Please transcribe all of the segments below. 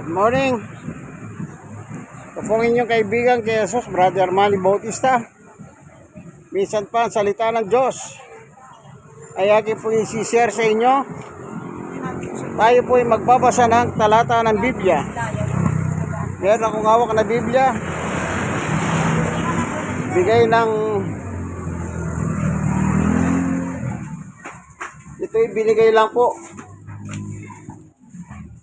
Good morning. Ito pong inyong kaibigan kay Jesus, Brother Manny Bautista. Minsan pa ang salita ng Diyos ay aking po isi-share sa inyo. Tayo po ay magbabasa ng talata ng Biblia. Meron akong hawak na Biblia. Ito'y binigay lang po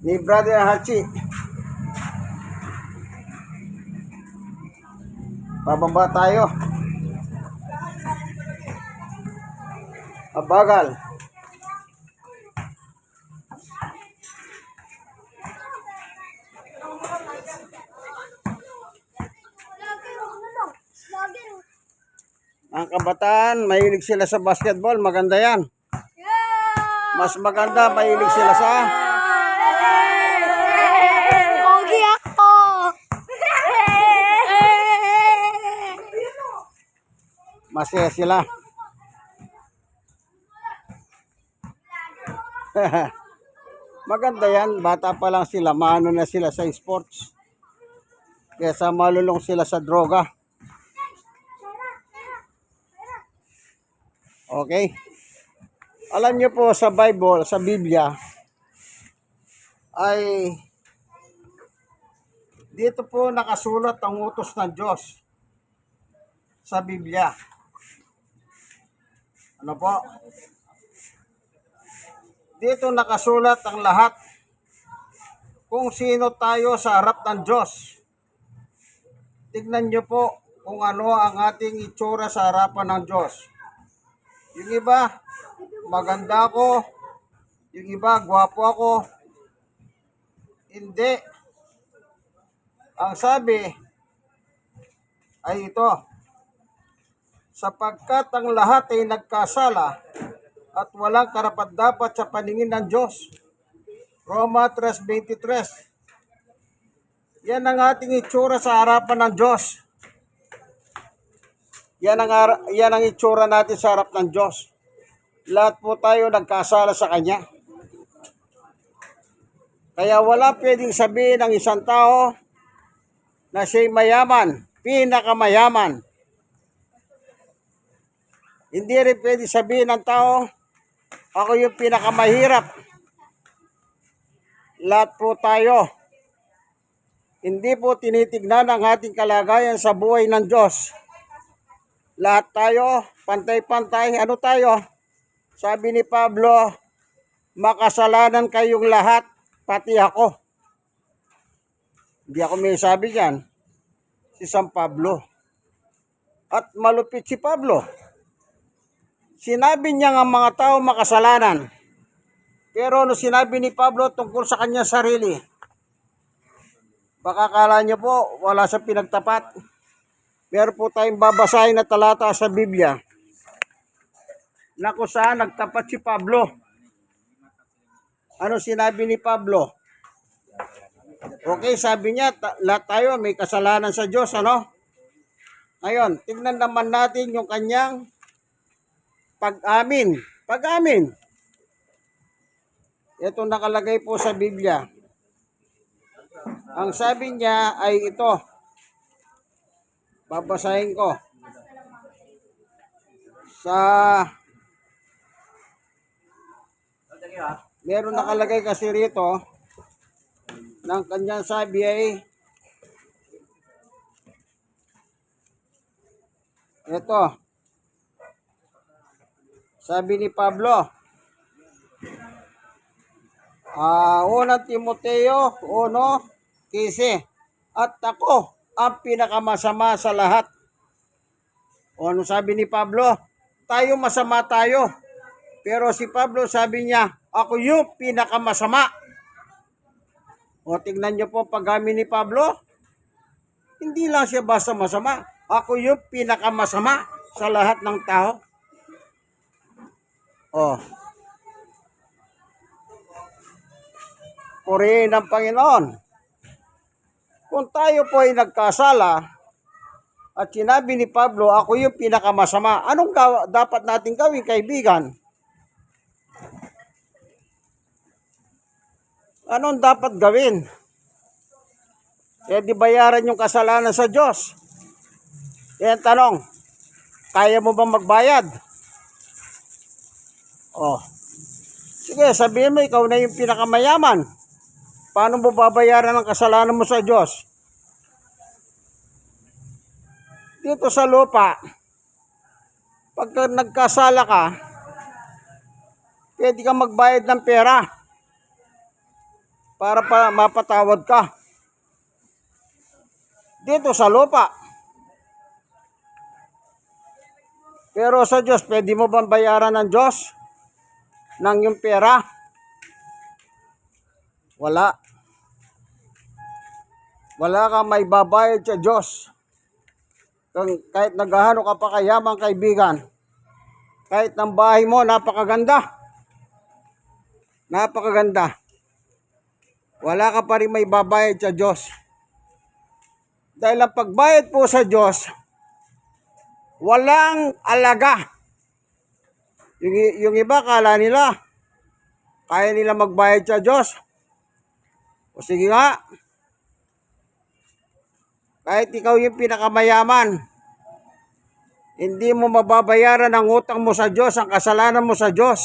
ni Brother Hachi. Pababa tayo. Abagal. Ang kabataan, mahilig sila sa basketball. Maganda yan. Mas maganda, mahilig sila sa Pogi ako. masaya sila. Maganda yan. Bata pa lang sila. Maano na sila sa sports. Kesa malulong sila sa droga. Okay? Alam niyo po sa Bible, sa Biblia, ay dito po nakasulat ang utos ng Diyos sa Biblia. Ano po? Dito nakasulat ang lahat kung sino tayo sa harap ng Diyos. Tignan niyo po kung ano ang ating itsura sa harapan ng Diyos. Yung iba, maganda ako. Yung iba, gwapo ako. Hindi. Ang sabi ay ito, sapagkat ang lahat ay nagkasala at walang karapat-dapat sa paningin ng Diyos. Roma 3:23. Yan ang ating itsura sa harapan ng Diyos. Yan ang itsura natin sa harap ng Diyos. Lahat po tayo nagkasala sa Kanya. Kaya wala pwedeng sabihin ng isang tao na siya'y mayaman, pinakamayaman. Hindi rin pwedeng sabihin ng tao, ako yung pinakamahirap. Lahat po tayo. Hindi po tinitignan ang ating kalagayan sa buhay ng Diyos. Lahat tayo, pantay-pantay. Ano tayo? Sabi ni Pablo, makasalanan kayong lahat, pati ako. Hindi ako may sabi dyan. Si San Pablo. At malupit si Pablo. Sinabi niya nga mga tao makasalanan. Pero ano sinabi ni Pablo tungkol sa kanyang sarili? Baka akala niyo po, wala sa pinagtapat. Meron po tayong babasahin na talata sa Biblia na kung saan nagtapat si Pablo. Ano sinabi ni Pablo? Okay, sabi niya, lahat tayo may kasalanan sa Diyos, ano? Ngayon, tignan naman natin yung kanyang pag-amin. Pag-amin. Ito nakalagay po sa Biblia. Ang sabi niya ay ito. Babasahin ko. Meron nakalagay kasi rito ng kanyang sabi ay ito. Sabi ni Pablo, unang Timoteo 1:15, at ako ang pinakamasama sa lahat. O ano sabi ni Pablo? Tayo masama tayo. Pero si Pablo sabi niya, ako yung pinakamasama. O tignan niyo po pag-amin ni Pablo. Hindi lang siya basta masama. Ako yung pinakamasama sa lahat ng tao. O. Purihin ng Panginoon. Kung tayo po ay nagkasala at sinabi ni Pablo, ako yung pinakamasama, anong dapat natin gawin, kaibigan? Anong dapat gawin? Eh di bayaran yung kasalanan sa Diyos. Yan tanong, kaya mo bang magbayad? Oh. Sige, sabihin mo, ikaw na yung pinakamayaman. Paano mo babayaran ang kasalanan mo sa Diyos? Dito sa lupa, pagka nagkasala ka, pwede kang magbayad ng pera para mapatawad ka. Dito sa lupa. Pero sa Diyos, pwede mo bang bayaran ng Diyos ng yung pera? Wala. Wala kang may babayad sa Diyos. Kahit naghahano ka pa kayamang kaibigan, kahit ng bahay mo, napakaganda. Napakaganda. Wala ka pa rin may babayad sa Diyos. Dahil ang pagbayad po sa Diyos, walang alaga. Yung iba, kala nila, kaya nila magbayad sa Diyos. O sige nga, kahit ikaw yung pinakamayaman, hindi mo mababayaran ang utang mo sa Diyos, ang kasalanan mo sa Diyos.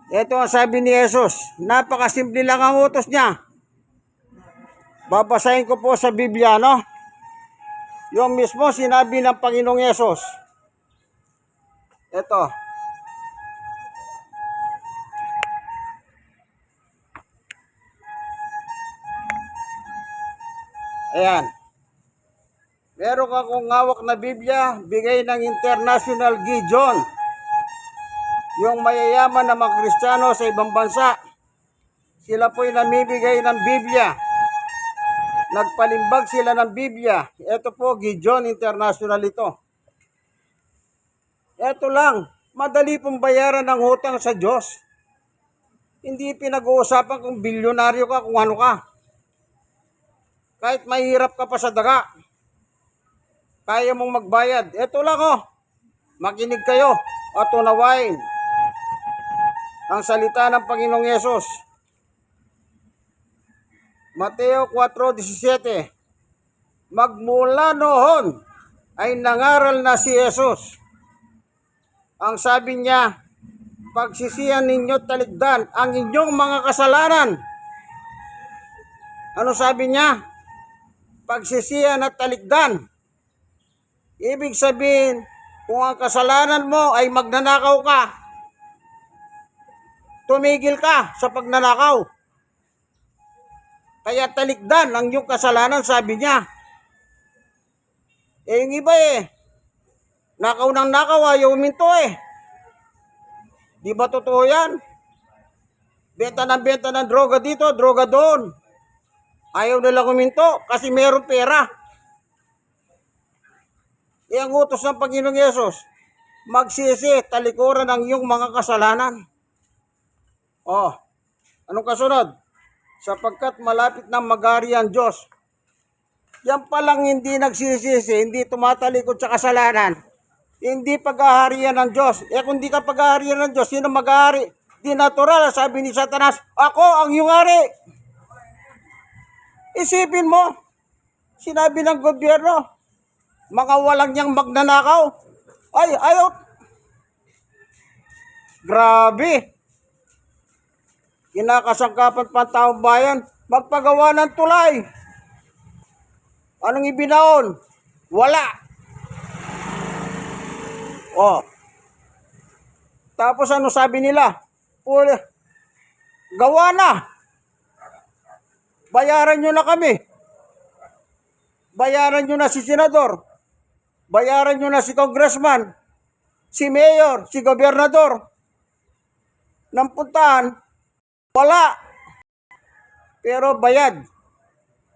Ito ang sabi ni Jesus, napakasimple lang ang utos niya. Babasahin ko po sa Biblia, no? Yung mismo sinabi ng Panginoong Yesus. Ito. Ayan. Meron akong hawak na Biblia, bigay ng International Gideon. Yung mayayaman na mga Kristiyano sa ibang bansa, sila po'y namibigay ng Biblia. Nagpalimbag sila ng Biblia. Ito po, Gideon International ito. Ito lang, madali pong bayaran ng utang sa Diyos. Hindi pinag-uusapan kung bilyonaryo ka, kung ano ka. Kahit mahirap ka pa sa daga, kaya mong magbayad. Ito lang oh, makinig kayo at unawain ang salita ng Panginoong Yesus. Mateo 4:17. Magmula noon ay nangaral na si Jesus. Ang sabi niya, pagsisihan ninyo talikdan ang inyong mga kasalanan. Ano sabi niya? Pagsisihan at talikdan. Ibig sabihin, kung ang kasalanan mo ay magnanakaw ka, tumigil ka sa pagnanakaw. Kaya talikdan ang iyong kasalanan, sabi niya. Eh yung iba nakaw ng nakaw, ayaw uminto Di ba totoo yan? Benta ng droga dito, droga doon. Ayaw nila uminto kasi meron pera. Ang utos ng Panginoong Yesus, magsisi, talikuran ang iyong mga kasalanan. Oh, anong kasunod? Sapagkat malapit na magari ang Diyos. Yan palang hindi nagsisisi, hindi tumatalikod sa kasalanan. Hindi pag-aharian ng Diyos. Kung di ka pag-aharian ng Diyos, sino mag-ahari? Di natural, sabi ni Satanas, ako ang iyong hari. Isipin mo, sinabi ng gobyerno, mga walang niyang magnanakaw. Ay, ayaw. Grabe. Kinakasangkapan pa ang taong bayan, magpagawa ng tulay. Anong ibinaon? Wala. Oh. Tapos ano sabi nila? Gawa na. Bayaran nyo na kami. Bayaran nyo na si senador. Bayaran nyo na si congressman, si mayor, si gobernador. Nang puntahan, wala. Pero bayad.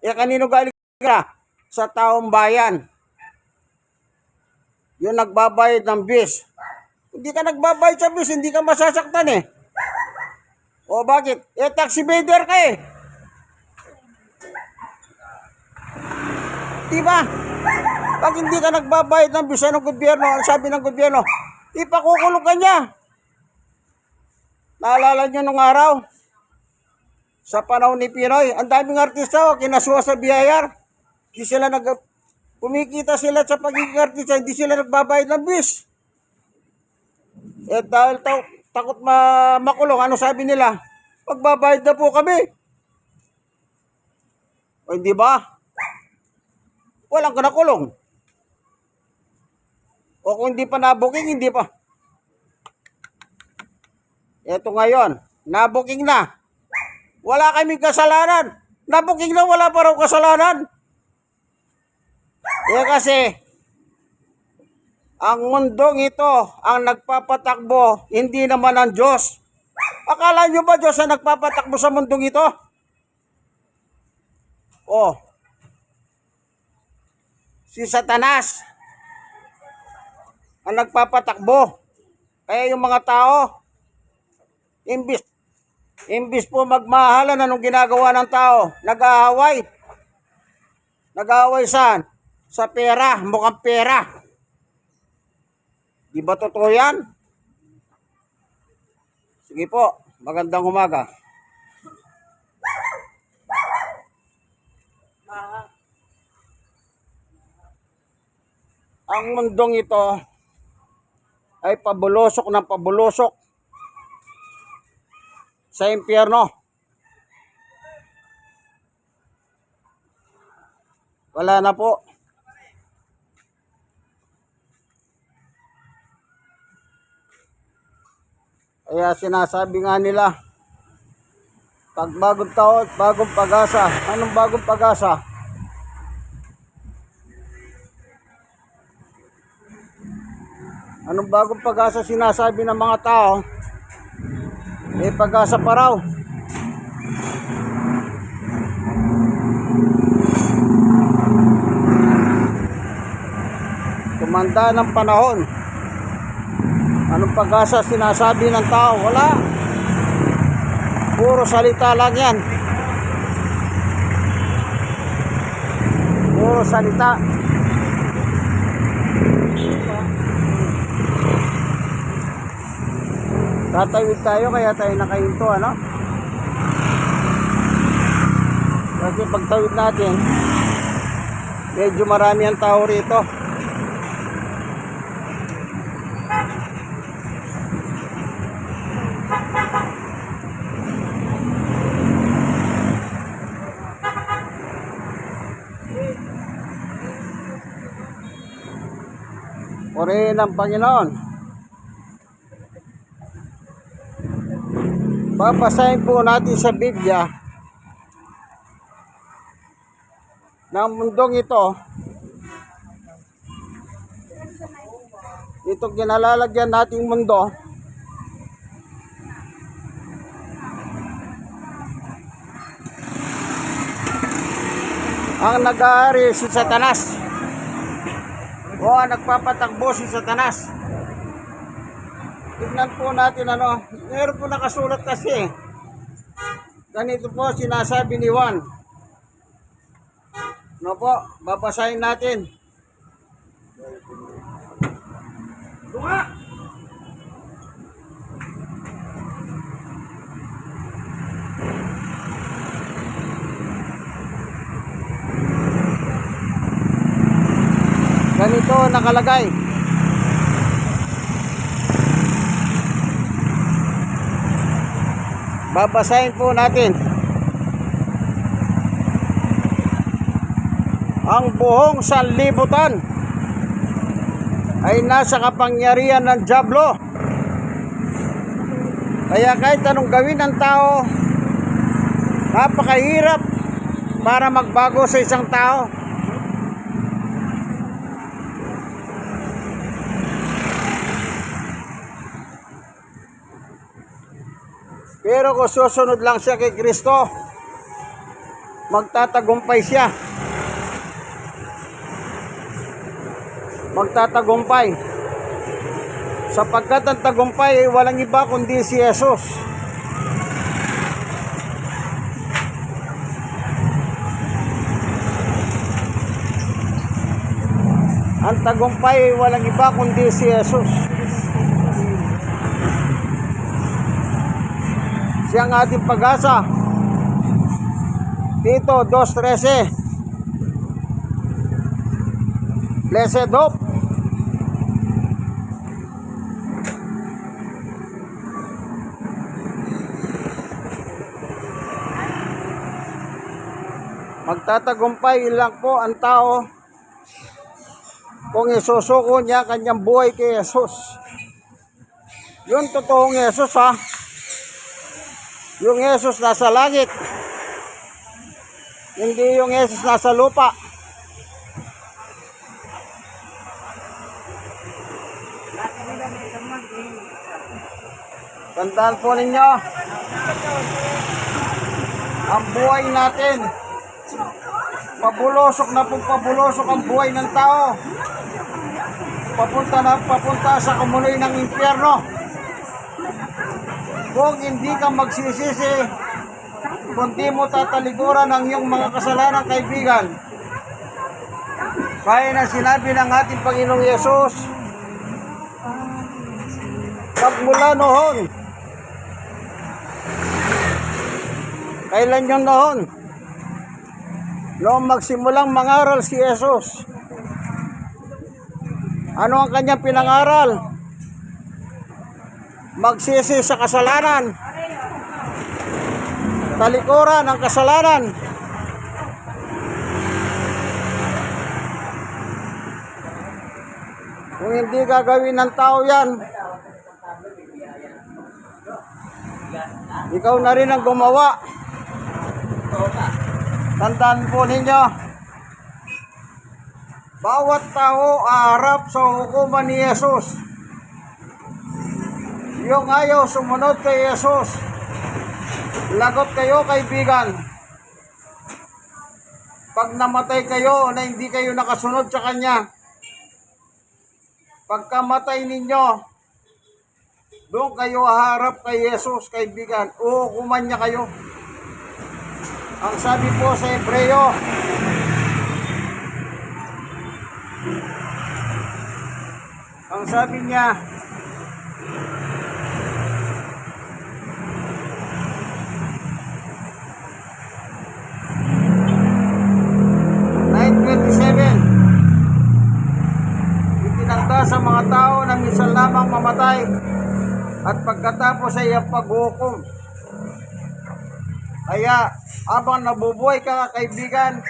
Kanino galing ka? Sa taong bayan. Yung nagbabayad ng bis. Hindi ka nagbabayad sa bis, hindi ka masasaktan O bakit? Tax evader ka Diba? Pag hindi ka nagbabayad ng bisa ng gobyerno, ang sabi ng gobyerno, ipakukulong ka niya. Naalala niyo nung araw? Sa panahon ni Pinoy, ang daming artista kinasuha sa BIR. Hindi sila kumikita sila sa pagiging artista, hindi sila nagbabayad ng bis. Dahil takot makulong, ano sabi nila? Magbabayad na po kami. O hindi ba? Walang kanakulong. O kung hindi pa nabuking, hindi pa. Eto ngayon, nabuking na. Wala kaming kasalanan. Nabuking na, wala pa raw kasalanan. Kasi, ang mundong ito, ang nagpapatakbo, hindi naman ang Diyos. Akala nyo ba Diyos ang nagpapatakbo sa mundong ito? Oh, si Satanas ang nagpapatakbo. Kaya yung mga tao, imbis po magmahalan, anong ginagawa ng tao? Nag-aaway. Nag-aaway saan? Sa pera, mukhang pera. Di ba totoo yan? Sige po, magandang umaga. Ang mundong ito ay pabulusok ng pabulusok sa impyerno. Wala na po. Kaya sinasabi nga nila, pag bagong taon, bagong pag-asa. Anong bagong pag-asa? Anong bagong pag-asa sinasabi ng mga tao? May pag-asa pa raw. Tumanda ng panahon. Anong pag-asa sinasabi ng tao? Wala. Puro salita lang yan. Puro salita. Tatawid tayo kaya tayo nakahinto, ano? Kasi pagtawid natin, medyo marami ang tao rito. Purihin ang Panginoon. Babasahin po natin sa Biblia na ang mundong ito, itong kinalalagyan nating mundo, ang nag-aari si Satanas. O ang nagpapatakbo si Satanas. Tignan po natin ano, meron po nakasulat kasi. Ganito po sinasabi ni Juan. Ano po, babasahin natin. Tunga! Ganito nakalagay. Babasahin po natin. Ang buong sanlibutan ay nasa kapangyarihan ng dyablo. Kaya kahit anong gawin ng tao, napakahirap para magbago sa isang tao. Pero kung susunod lang siya kay Kristo, magtatagumpay siya. Magtatagumpay. Sapagkat ang tagumpay ay walang iba kundi si Jesus. Ang tagumpay ay walang iba kundi si Jesus. Siya ang ating pag-asa. Tito 2:13. Blessed Hope. Magtatagumpay lang po ang tao kung isusuko niya kanyang buhay kay Jesus. Yung totoong Jesus, ha. Yung Jesus nasa langit. Hindi yung Jesus nasa lupa. Tandaan po ninyo, ang buhay natin, pabulosok na po pabulosok ang buhay ng tao. Papunta sa kumuloy ng impyerno. Kung hindi ka magsisisi, kung di mo tatalikuran ang iyong mga kasalanan, kaibigan, kaya na sinabi ng ating Panginoong Yesus, pagmula noon, kailan yung noon? Noong magsimulang mangaral si Jesus. Ano ang kanyang pinangaral? Magsisi sa kasalanan. Talikuran ang kasalanan. Kung hindi gagawin ng tao yan, ikaw na rin ang gumawa. Tandaan po ninyo, bawat tao aharap sa hukuman ni Jesus. Yung ayaw sumunod kay Jesus, lagot kayo, kaibigan. Pag namatay kayo na hindi kayo nakasunod sa Kanya, pagkamatay ninyo, doon kayo haharap kay Jesus, kaibigan. Uhukuman niya kayo. Ang sabi po sa Hebreo, ang sabi niya, itinakda sa mga tao na minsan lamang mamatay at pagkatapos ay ang paghukom. Kaya habang nabubuhay ka, kaibigan,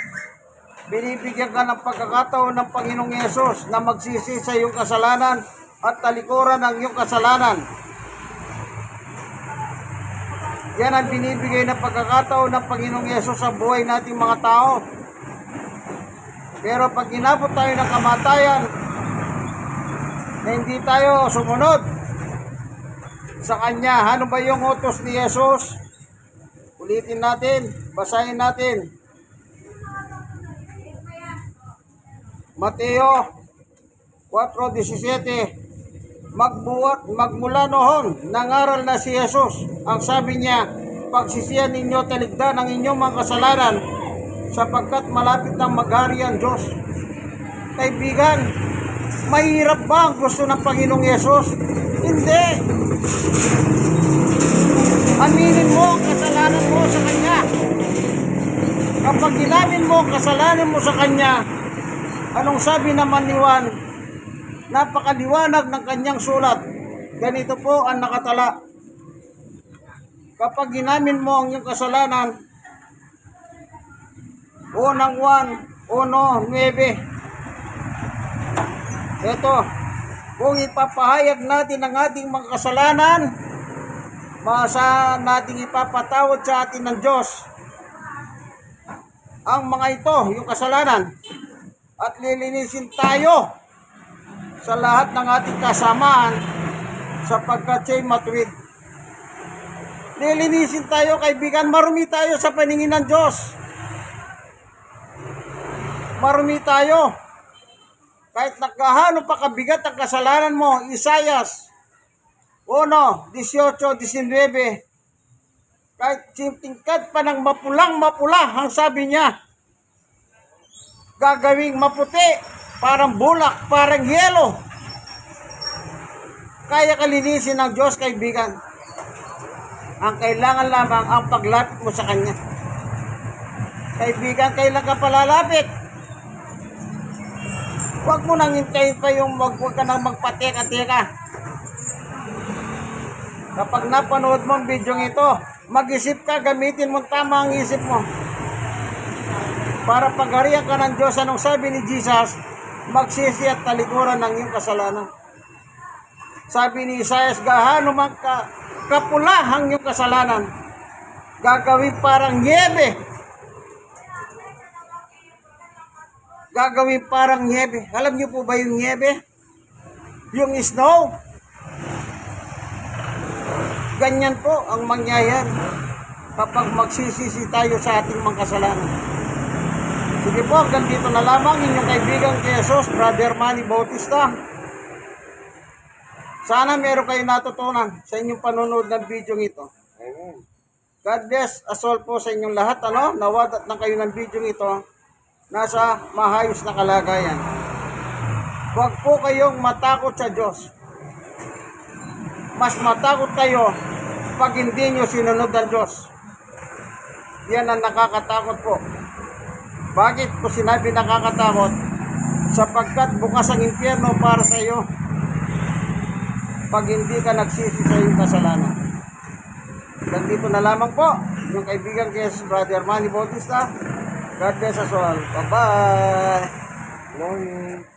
binibigyan ka ng pagkakataon ng Panginoong Yesus na magsisi sa iyong kasalanan at talikuran ang iyong kasalanan. Yan ang binibigay na pagkakataon ng Panginoong Yesus sa buhay nating mga tao. Pero pag inabot tayo ng kamatayan na hindi tayo sumunod sa Kanya, ano ba yung utos ni Yesus? Ulitin natin, basahin natin. Mateo 4:17. Magmula noon, nangaral na si Jesus. Ang sabi niya, pagsisihan ninyo, taligdan ang inyong mga kasalanan, sapagkat malapit nang maghari ang Diyos. Kaibigan, mahirap ba ang gusto ng Panginoong Yesus? Hindi. Aminin mo ang kasalanan mo sa Kanya. Kapag inamin mo ang kasalanan mo sa Kanya, anong sabi naman ni Juan? Napakaliwanag ng kanyang sulat. Ganito po ang nakatala. Kapag inamin mo ang iyong kasalanan, unang Juan 1:9. Ito, kung ipapahayag natin ang ating mga kasalanan, maasahan nating ipapatawad sa atin ng Diyos ang mga ito, yung kasalanan, at lilinisin tayo sa lahat ng ating kasamaan sapagkat siya'y matuwid. Lilinisin tayo, kaibigan, marumi tayo sa paningin ng Diyos. Marumi tayo. Kahit nagkahano pa kabigat ang kasalanan mo, Isayas 1:18-19. Kahit tingkad pa ng mapulang-mapula, ang sabi niya, gagawing maputi, parang bulak, parang yelo. Kaya kalinisin ng Diyos, kaibigan. Ang kailangan lamang ang paglapit mo sa Kanya. Kaibigan, kailan ka palalapit? Huwag mo nang hintayin pa yung huwag ka nang magpateka-teka. Kapag napanood mo ang video ito, mag-isip ka, gamitin mo tama ang isip mo. Para pagharihan ka ng Diyos, anong sabi ni Jesus, magsisi at talikuran ng iyong kasalanan. Sabi ni Isaias, gahano man kapula ang iyong kasalanan, gagawin parang niebe. Gagawin parang niebe. Alam niyo po ba yung niebe? Yung snow. Ganyan po ang mangyayari kapag magsisisi tayo sa ating mga kasalanan. Sige po, hanggang dito na lamang inyong kaibigan kay Jesus, Brother Manny Bautista. Sana meron kayo natutunan sa inyong panonood ng video ito. God bless us all po sa inyong lahat. Nawadat na kayo ng video ito nasa mahayos na kalagayan. Huwag po kayong matakot sa Diyos. Mas matakot kayo pag hindi nyo sinunod ang Diyos. Yan ang nakakatakot po. Bakit ko sinabi nakakatakot? Sapagkat bukas ang impyerno para sa iyo pag hindi ka nagsisi sa iyong kasalanan. Hanggang dito na lamang po yung kaibigan kay Brother Manny Bautista. God bless us all. Bye-bye. Morning.